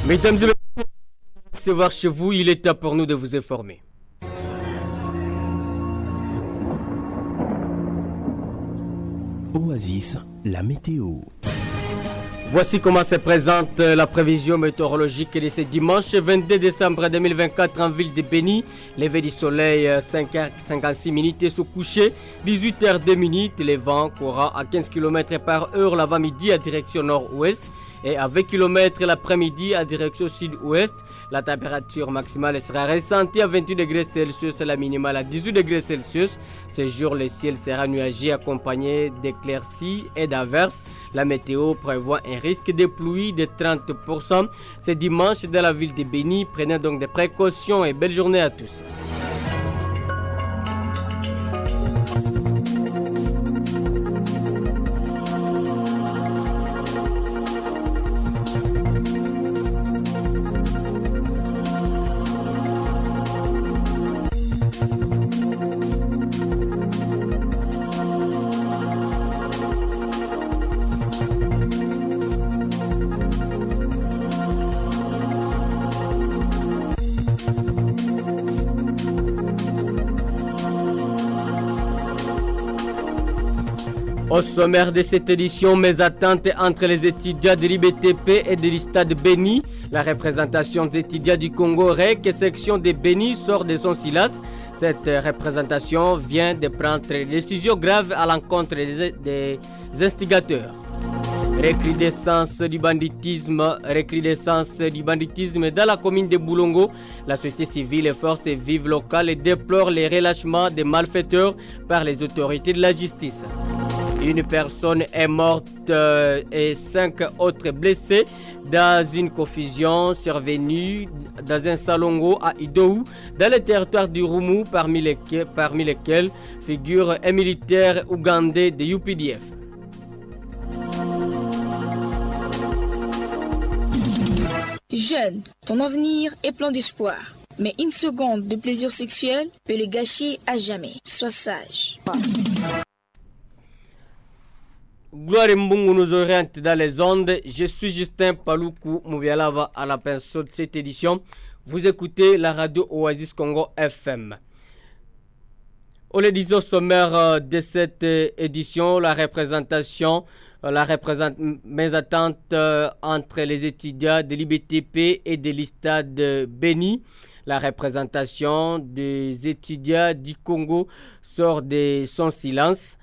Mesdames et messieurs, c'est voir chez vous, il est temps pour nous de vous informer. Oasis, la météo. Voici comment se présente la prévision météorologique de ce dimanche 22 décembre 2024 en ville de Béni. Levé du soleil 5h56 sous coucher, 18h02, les vents courant à 15 km par heure l'avant-midi à direction nord-ouest et à 20 km l'après-midi à direction sud-ouest. La température maximale sera ressentie à 28 degrés Celsius et la minimale à 18 degrés Celsius. Ce jour, le ciel sera nuagé accompagné d'éclaircies et d'averses. La météo prévoit un risque de pluie de 30%. Ce dimanche dans la ville de Béni. Prenez donc des précautions et belle journée à tous. Au sommaire de cette édition, mes attentes entre les étudiants de l'IBTP et de l'ISTAD Béni. La représentation des étudiants du Congo REC, section de Béni, sort de son silence. Cette représentation vient de prendre des décisions graves à l'encontre des instigateurs. Recrudescence du banditisme dans la commune de Boulongo. La société civile et forces vives locales déplorent les relâchements des malfaiteurs par les autorités de la justice. Une personne est morte et 5 autres blessés dans une confusion survenue dans un salongo à Idou, dans le territoire du Roumou, parmi lesquels figure un militaire ougandais de UPDF. Jeune, ton avenir est plein d'espoir. Mais une seconde de plaisir sexuel peut le gâcher à jamais. Sois sage. Gloire Mbungu nous oriente dans les ondes. Je suis Justin Paloukou Mouvialava à la pinceau de cette édition. Vous écoutez la radio Oasis Congo FM. On le disait au sommaire de cette édition, mes attentes entre les étudiants de l'IBTP et de l'ISTAD Béni. La représentation des étudiants du Congo sort de son silence,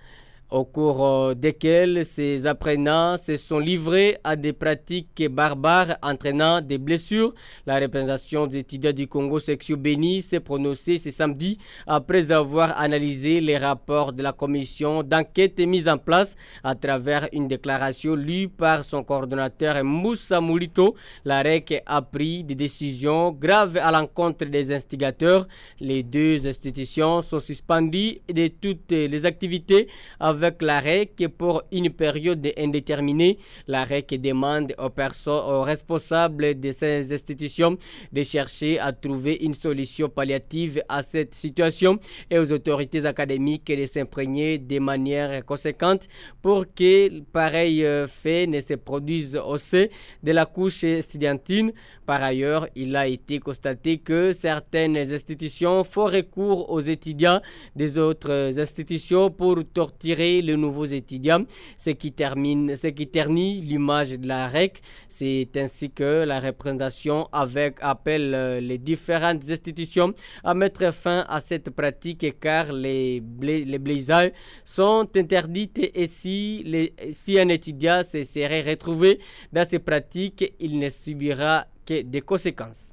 au cours desquels ces apprenants se sont livrés à des pratiques barbares entraînant des blessures. La représentation des étudiants du Congo section Béni s'est prononcée ce samedi après avoir analysé les rapports de la commission d'enquête mise en place à travers une déclaration lue par son coordonnateur Moussa Moulito. La REC a pris des décisions graves à l'encontre des instigateurs. Les deux institutions sont suspendues de toutes les activités avec la REC pour une période indéterminée. La REC demande aux responsables de ces institutions de chercher à trouver une solution palliative à cette situation et aux autorités académiques de s'imprégner de manière conséquente pour que pareil fait ne se produise au sein de la couche estudiantine. Par ailleurs, il a été constaté que certaines institutions font recours aux étudiants des autres institutions pour torturer les nouveaux étudiants, ce qui ternit l'image de la REC. C'est ainsi que la représentation appelle les différentes institutions à mettre fin à cette pratique car les blessures sont interdites et si un étudiant se serait retrouvé dans ces pratiques, il ne subira que des conséquences.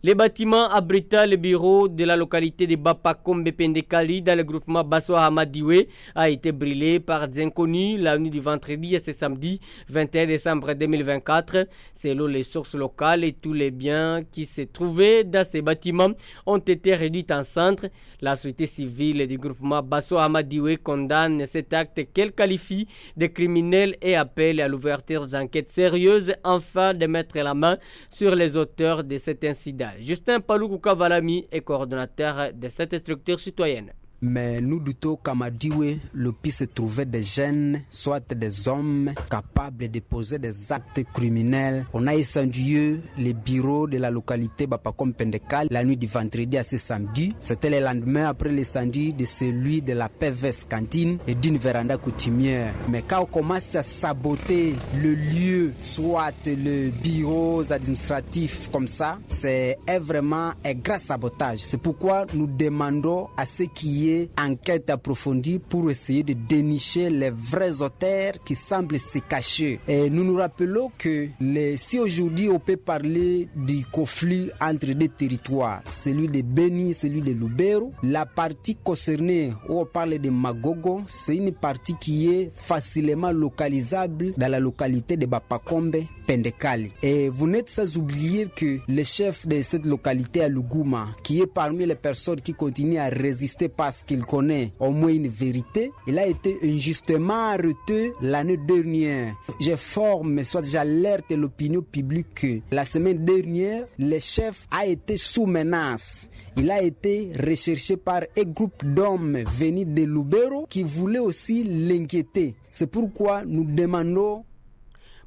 Les bâtiments abritant le bureau de la localité de Bapakombe Pendekali dans le groupement Basso Hamadiwe a été brûlé par des inconnus la nuit du vendredi et ce samedi 21 décembre 2024. Selon les sources locales, et tous les biens qui se trouvaient dans ces bâtiments ont été réduits en cendres. La société civile du groupement Basso Hamadiwe condamne cet acte qu'elle qualifie de criminel et appelle à l'ouverture d'enquêtes sérieuses afin de mettre la main sur les auteurs de cet incident. Justin Paloukou Kavalami est coordonnateur de cette structure citoyenne. Mais nous doutons qu'à Madiwe, le puisse trouver des jeunes, soit des hommes capables de poser des actes criminels. On a incendié les bureaux de la localité Bapakom Pendekal la nuit du vendredi à ce samedi. C'était le lendemain après l'incendie de celui de la PVS cantine et d'une véranda coutumière. Mais quand on commence à saboter le lieu, soit le bureau administratif comme ça, c'est vraiment un grand sabotage. C'est pourquoi nous demandons à ce qu'il y ait enquête approfondie pour essayer de dénicher les vrais auteurs qui semblent se cacher. Et nous nous rappelons que si aujourd'hui on peut parler du conflit entre deux territoires, celui de Beni, celui de Lubero, la partie concernée où on parle de Magogo, c'est une partie qui est facilement localisable dans la localité de Bapakombe Pendekali. Et vous n'êtes sans oublier que le chef de cette localité à Luguma, qui est parmi les personnes qui continuent à résister parce qu'il connaît au moins une vérité, il a été injustement arrêté l'année dernière. J'alerte l'opinion publique que la semaine dernière, le chef a été sous menace. Il a été recherché par un groupe d'hommes venus de Lubero qui voulaient aussi l'inquiéter. C'est pourquoi nous demandons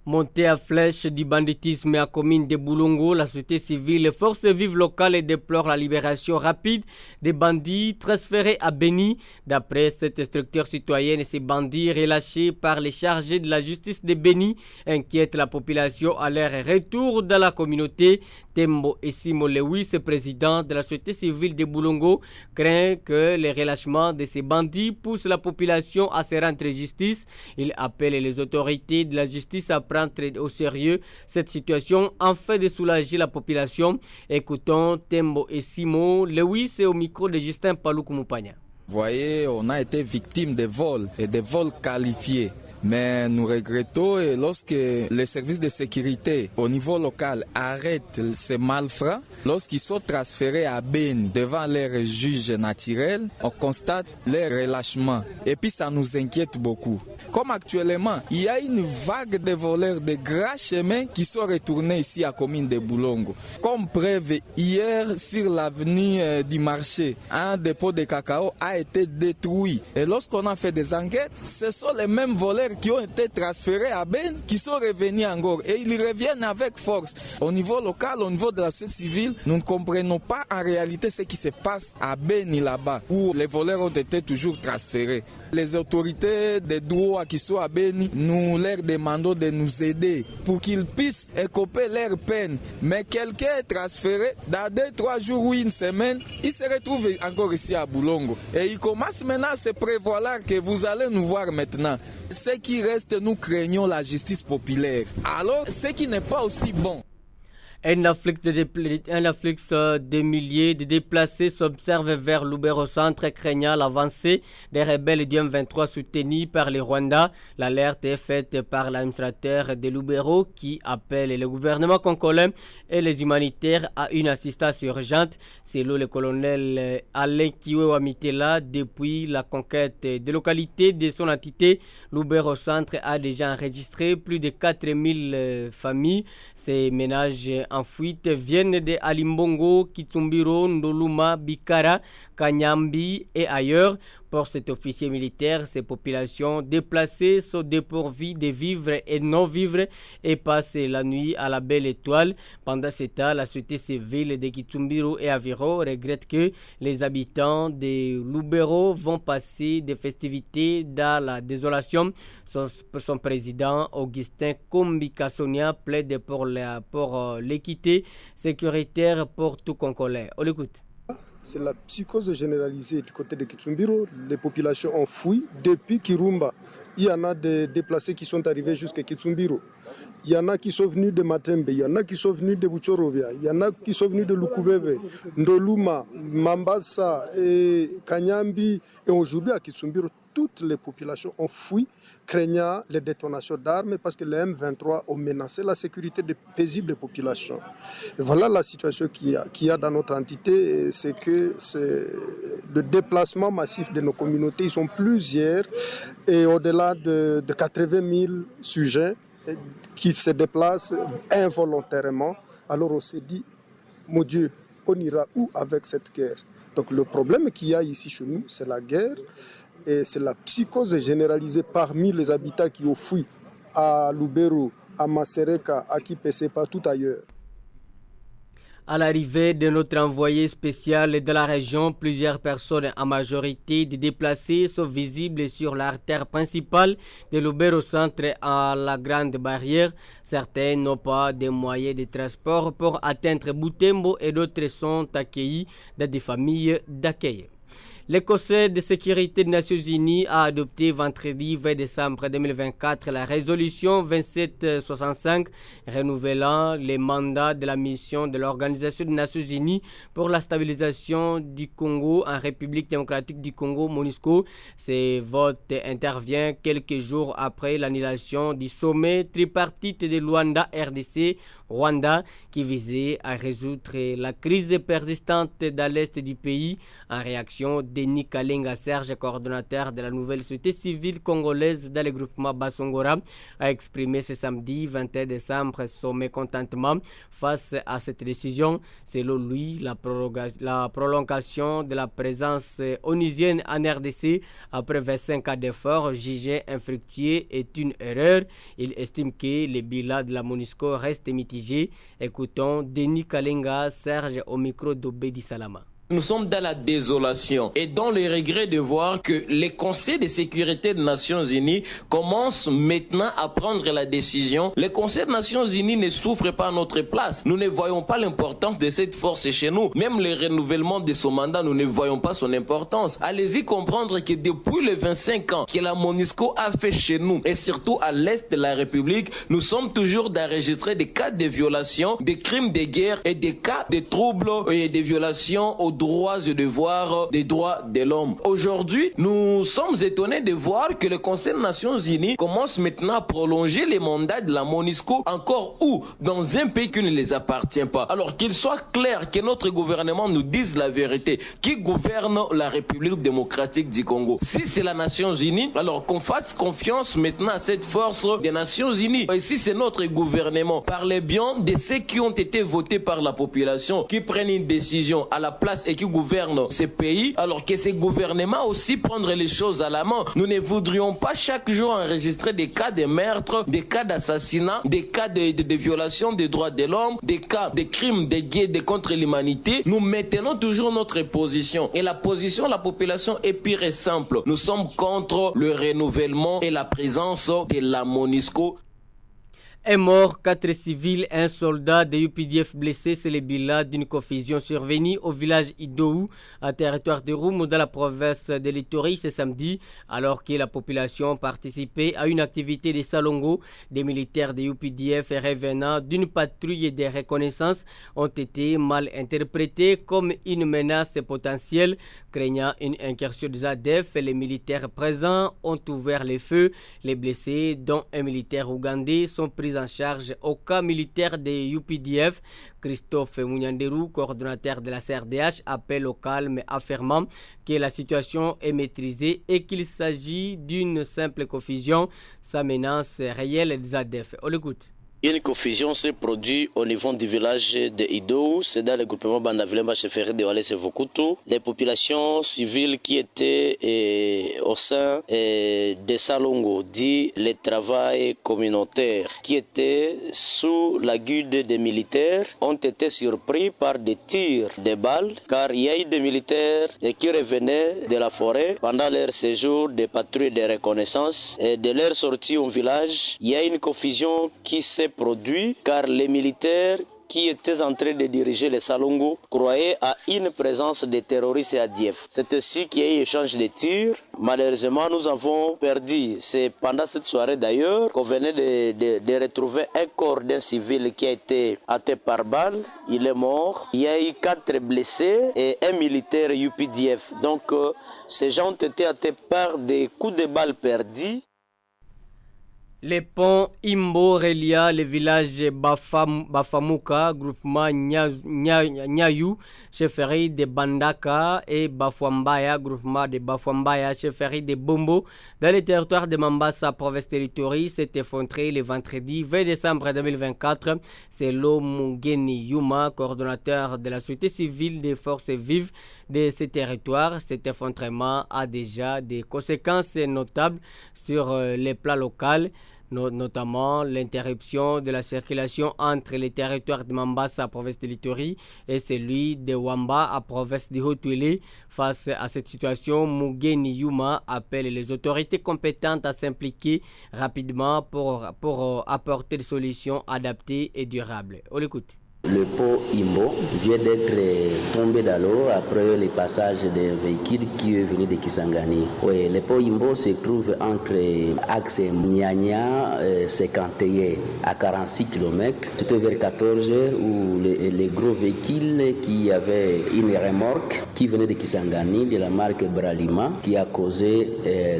montée à flèche du banditisme à commune de Boulongo, la société civile, les forces vives locales déplorent la libération rapide des bandits transférés à Beni. D'après cette structure citoyenne, ces bandits relâchés par les chargés de la justice de Beni inquiètent la population à leur retour dans la communauté. Tembo Essimo Lewis, président de la société civile de Boulongo, craint que les relâchements de ces bandits poussent la population à se rendre justice. Il appelle les autorités de la justice à prendre au sérieux cette situation afin de soulager la population. Écoutons Tembo Essimo Lewis au micro de Justin Paloukou-Moupagna. Vous voyez, on a été victime de vols et de vols qualifiés. Mais nous regrettons et lorsque les services de sécurité au niveau local arrêtent ces malfrats, lorsqu'ils sont transférés à Beni devant leurs juges naturels, on constate leur relâchement. Et puis ça nous inquiète beaucoup. Comme actuellement, il y a une vague de voleurs de grands chemins qui sont retournés ici à la commune de Boulongo. Comme preuve, hier, sur l'avenue du marché, un dépôt de cacao a été détruit. Et lorsqu'on a fait des enquêtes, ce sont les mêmes voleurs qui ont été transférés à Ben qui sont revenus encore. Et ils reviennent avec force. Au niveau local, au niveau de la société civile, nous ne comprenons pas en réalité ce qui se passe à Beni là-bas, où les voleurs ont été toujours transférés. Les autorités des droits qui sont à Beni, nous leur demandons de nous aider pour qu'ils puissent écoper leur peine. Mais quelqu'un est transféré, dans 2-3 jours ou une semaine, il se retrouve encore ici à Boulongo. Et il commence maintenant à se prévoir que vous allez nous voir maintenant. Ce qui reste, nous craignons la justice populaire. Alors, ce qui n'est pas aussi bon. Un afflux de milliers de déplacés s'observe vers Lubero-Centre, craignant l'avancée des rebelles du M23 soutenus par le Rwanda. L'alerte est faite par l'administrateur de Lubero qui appelle le gouvernement congolais et les humanitaires à une assistance urgente. Selon le colonel Alain Kiwewa Mitela, depuis la conquête des localités de son entité, Lubero-Centre a déjà enregistré plus de 4000 familles. Ces ménages en fuite viennent de Alimbongo, Kitsumbiro, Ndoluma, Bikara, Kanyambi et ailleurs. Pour cet officier militaire, ces populations déplacées sont dépourvues de vivres et non-vivres et passent la nuit à la belle étoile. Pendant ce temps, la société civile de Kitsumbiro et Aviro regrette que les habitants de Lubero vont passer des festivités dans la désolation. Son président, Augustin Kombi-Kassonia, plaide pour l'équité sécuritaire pour tout Congolais. On l'écoute. C'est la psychose généralisée du côté de Kitsumbiro. Les populations ont fui depuis Kirumba. Il y en a des déplacés qui sont arrivés jusqu'à Kitsumbiro. Il y en a qui sont venus de Matembe, il y en a qui sont venus de Buchorovia, il y en a qui sont venus de Lukubebe, Ndoluma, Mambasa et Kanyambi. Et aujourd'hui à Kitsumbiro, toutes les populations ont fui, craignant les détonations d'armes parce que les M23 ont menacé la sécurité des paisibles populations. Et voilà la situation qu'il y a dans notre entité, c'est que c'est le déplacement massif de nos communautés. Ils sont plusieurs et au-delà de 80 000 sujets qui se déplacent involontairement. Alors on s'est dit, mon Dieu, on ira où avec cette guerre? Donc le problème qu'il y a ici chez nous, c'est la guerre et c'est la psychose généralisée parmi les habitants qui ont fui à Lubero, à Masereka, à Kipese, partout ailleurs. À l'arrivée de notre envoyé spécial de la région, plusieurs personnes en majorité de déplacés sont visibles sur l'artère principale de Lubero Centre à la Grande Barrière. Certains n'ont pas de moyens de transport pour atteindre Butembo et d'autres sont accueillis dans des familles d'accueil. Le Conseil de sécurité des Nations Unies a adopté vendredi 20 décembre 2024 la résolution 2765 renouvelant les mandats de la mission de l'Organisation des Nations Unies pour la stabilisation du Congo en République démocratique du Congo, MONUSCO. Ce vote intervient quelques jours après l'annulation du sommet tripartite de Luanda RDC Rwanda qui visait à résoudre la crise persistante dans l'est du pays. En réaction, Denis Kalenga Serge, coordonnateur de la nouvelle société civile congolaise dans le groupement Basongora, a exprimé ce samedi 21 décembre son mécontentement face à cette décision. Selon lui, la prolongation de la présence onusienne en RDC après 25 ans d'efforts jugés infructueux est une erreur. Il estime que le bilan de la MONUSCO reste mitigé. Écoutons Denis Kalenga Serge au micro d'Obedi Salama. Nous sommes dans la désolation et dans le regret de voir que les conseils de sécurité des Nations Unies commencent maintenant à prendre la décision. Les conseils des Nations Unies ne souffrent pas à notre place. Nous ne voyons pas l'importance de cette force chez nous. Même le renouvellement de son mandat, nous ne voyons pas son importance. Allez-y comprendre que depuis les 25 ans que la MONUSCO a fait chez nous et surtout à l'est de la République, nous sommes toujours d'enregistrer des cas de violations, des crimes de guerre et des cas de troubles et de violations aux droits et devoirs des droits de l'homme. Aujourd'hui, nous sommes étonnés de voir que le Conseil des Nations Unies commence maintenant à prolonger les mandats de la MONUSCO encore où dans un pays qui ne les appartient pas. Alors qu'il soit clair que notre gouvernement nous dise la vérité, qui gouverne la République démocratique du Congo. Si c'est la Nations Unies, alors qu'on fasse confiance maintenant à cette force des Nations Unies. Et si c'est notre gouvernement, parlez bien de ceux qui ont été votés par la population, qui prennent une décision à la place et qui gouvernent ces pays, alors que ces gouvernements aussi prendre les choses à la main. Nous ne voudrions pas chaque jour enregistrer des cas de meurtre, des cas d'assassinat, des cas de violation des droits de l'homme, des cas de crimes de guerre contre l'humanité. Nous maintenons toujours notre position. Et la position de la population est pure et simple. Nous sommes contre le renouvellement et la présence de la MONUSCO. Un mort, 4 civils, un soldat de UPDF blessé, c'est le bilan d'une confusion survenue au village Idou, à territoire de Roumo, dans la province de l'Ituri ce samedi, alors que la population participait à une activité de Salongo. Des militaires de UPDF revenant d'une patrouille de reconnaissance ont été mal interprétés comme une menace potentielle. Craignant une incursion des ADF, les militaires présents ont ouvert le feu. Les blessés, dont un militaire ougandais, sont pris en charge au camp militaire de UPDF. Christophe Mounianderou, coordonnateur de la CRDH, appelle au calme, affirmant que la situation est maîtrisée et qu'il s'agit d'une simple confusion sans menace réelle des ADF. On l'écoute. Une confusion s'est produite au niveau du village de Idou, c'est dans le groupement Bandavilemba Chefferie de Walese Vokutu. Les populations civiles qui étaient au sein de Salongo, dit le travail communautaire, qui étaient sous la guide des militaires, ont été surpris par des tirs de balles, car il y a eu des militaires qui revenaient de la forêt pendant leur séjour de patrouille de reconnaissance. Et de leur sortie au village, il y a une confusion qui s'est produit car les militaires qui étaient en train de diriger les Salongo croyaient à une présence de terroristes et ADF. C'est ainsi qu'il y a eu échange de tirs. Malheureusement, nous avons perdu. C'est pendant cette soirée d'ailleurs qu'on venait de retrouver un corps d'un civil qui a été atteint par balle. Il est mort. Il y a eu 4 blessés et un militaire UPDF. Donc, ces gens ont été atteints par des coups de balle perdus. Les ponts Imbo relia le village Bafamuka, groupement Nyayu, chefferie de Bandaka, et Bafwambaya, groupement de Bafwambaya, chefferie de Bombo, dans le territoire de Mambasa, province de l'Ituri, s'est effondré le vendredi 20 décembre 2024. C'est Mungeni Yuma, coordonnateur de la société civile des forces vives de ces territoires. Cet effondrement a déjà des conséquences notables sur les plans locaux, notamment l'interruption de la circulation entre les territoires de Mambasa, province de l'Ituri, et celui de Wamba, à province de Haut-Uélé. Face à cette situation, Mugeni Yuma appelle les autorités compétentes à s'impliquer rapidement pour apporter des solutions adaptées et durables. On l'écoute. Le pont Imbo vient d'être tombé dans l'eau après le passage d'un véhicule qui est venu de Kisangani. Oui, le pont Imbo se trouve entre axe Nyanya 51 à 46 km. C'était vers 14 h où les gros véhicules qui avaient une remorque qui venait de Kisangani de la marque Bralima qui a causé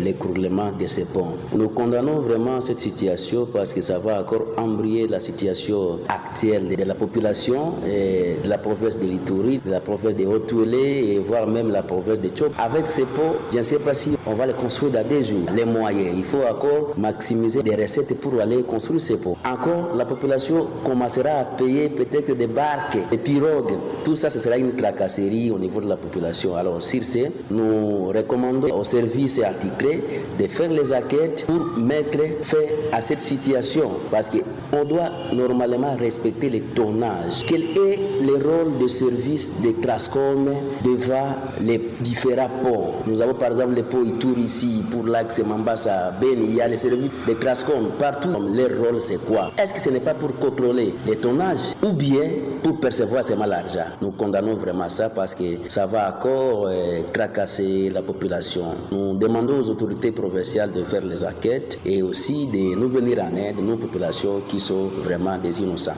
l'écroulement de ce pont. Nous condamnons vraiment cette situation parce que ça va encore embrayer la situation actuelle de la population de la province de l'Ituri, de la province de Haut-Uélé et voire même la province de Tchop. Avec ces ponts, je ne sais pas si on va les construire dans 2 jours. Les moyens, il faut encore maximiser des recettes pour aller construire ces ponts. Encore, la population commencera à payer peut-être des barques, des pirogues. Tout ça, ce sera une tracasserie au niveau de la population. Alors, sur ce, nous recommandons aux services attitrés de faire les enquêtes pour mettre fin à cette situation. Parce qu'on doit normalement respecter les tonnages. Quel est le rôle de service de Trascom devant les différents ponts? Nous avons par exemple les ponts Ituri ici pour l'axe Mambasa, Beni, il y a les services de Trascom partout. Leur rôle c'est quoi? Est-ce que ce n'est pas pour contrôler les tonnages ou bien pour percevoir seulement l'argent? Nous condamnons vraiment ça parce que ça va encore tracasser la population. Nous demandons aux autorités provinciales de faire les enquêtes et aussi de nous venir en aide, nos populations qui sont vraiment des innocents.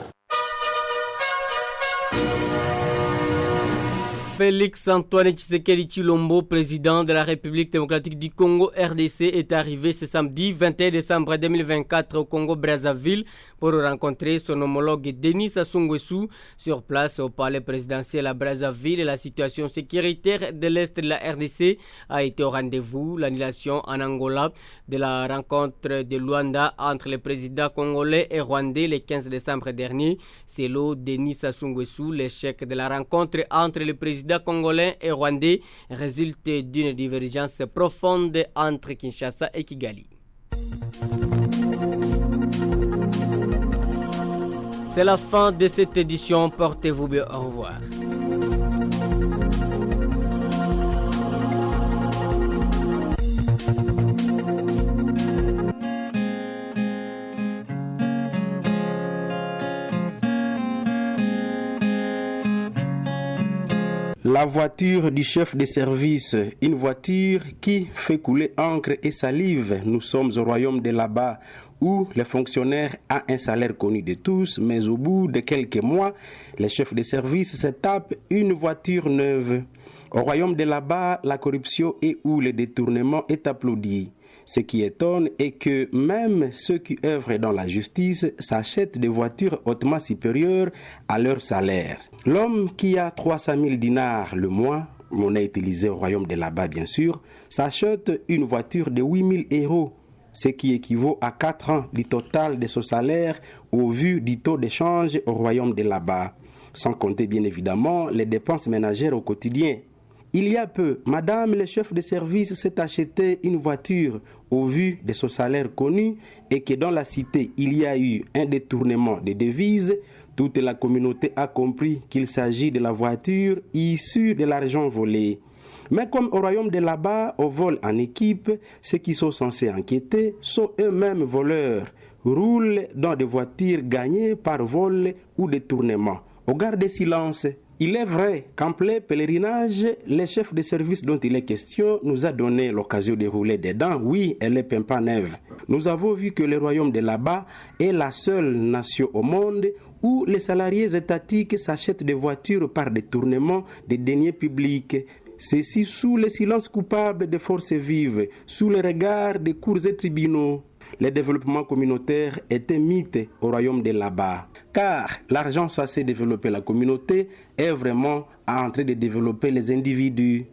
Félix Antoine Tshisekedi Tshilombo, président de la République démocratique du Congo RDC, est arrivé ce samedi 21 décembre 2024 au Congo-Brazzaville pour rencontrer son homologue Denis Sassou Nguesso. Sur place au palais présidentiel à Brazzaville, la situation sécuritaire de l'Est de la RDC a été au rendez-vous. L'annulation en Angola de la rencontre de Luanda entre les présidents congolais et rwandais le 15 décembre dernier. Selon Denis Sassou Nguesso, l'échec de la rencontre entre les présidents congolais et rwandais résulte d'une divergence profonde entre Kinshasa et Kigali. C'est la fin de cette édition. Portez-vous bien. Au revoir. La voiture du chef de service, une voiture qui fait couler encre et salive. Nous sommes au royaume de là-bas où le fonctionnaire a un salaire connu de tous, mais au bout de quelques mois, le chef de service se tape une voiture neuve. Au royaume de là-bas, la corruption et où le détournement est applaudi. Ce qui étonne est que même ceux qui œuvrent dans la justice s'achètent des voitures hautement supérieures à leur salaire. L'homme qui a 300 000 dinars le mois, monnaie utilisée au royaume de là-bas bien sûr, s'achète une voiture de 8 000 euros, ce qui équivaut à 4 ans du total de son salaire au vu du taux d'échange au royaume de là-bas, sans compter bien évidemment les dépenses ménagères au quotidien. Il y a peu, madame le chef de service s'est acheté une voiture au vu de son salaire connu et que dans la cité il y a eu un détournement de devises. Toute la communauté a compris qu'il s'agit de la voiture issue de l'argent volé. Mais comme au royaume de là-bas, au vol en équipe, ceux qui sont censés enquêter sont eux-mêmes voleurs, roulent dans des voitures gagnées par vol ou détournement. Au garde de silence. Il est vrai qu'en plein pèlerinage, le chef de service dont il est question nous a donné l'occasion de rouler dedans. Oui, elle est pimpant neuve. Nous avons vu que le royaume de là-bas est la seule nation au monde où les salariés étatiques s'achètent des voitures par détournement des deniers publics. Ceci sous le silence coupable des forces vives, sous le regard des cours et tribunaux. Le développement communautaire est un mythe au royaume de là-bas. Car l'argent censé développer la communauté est vraiment en train de développer les individus.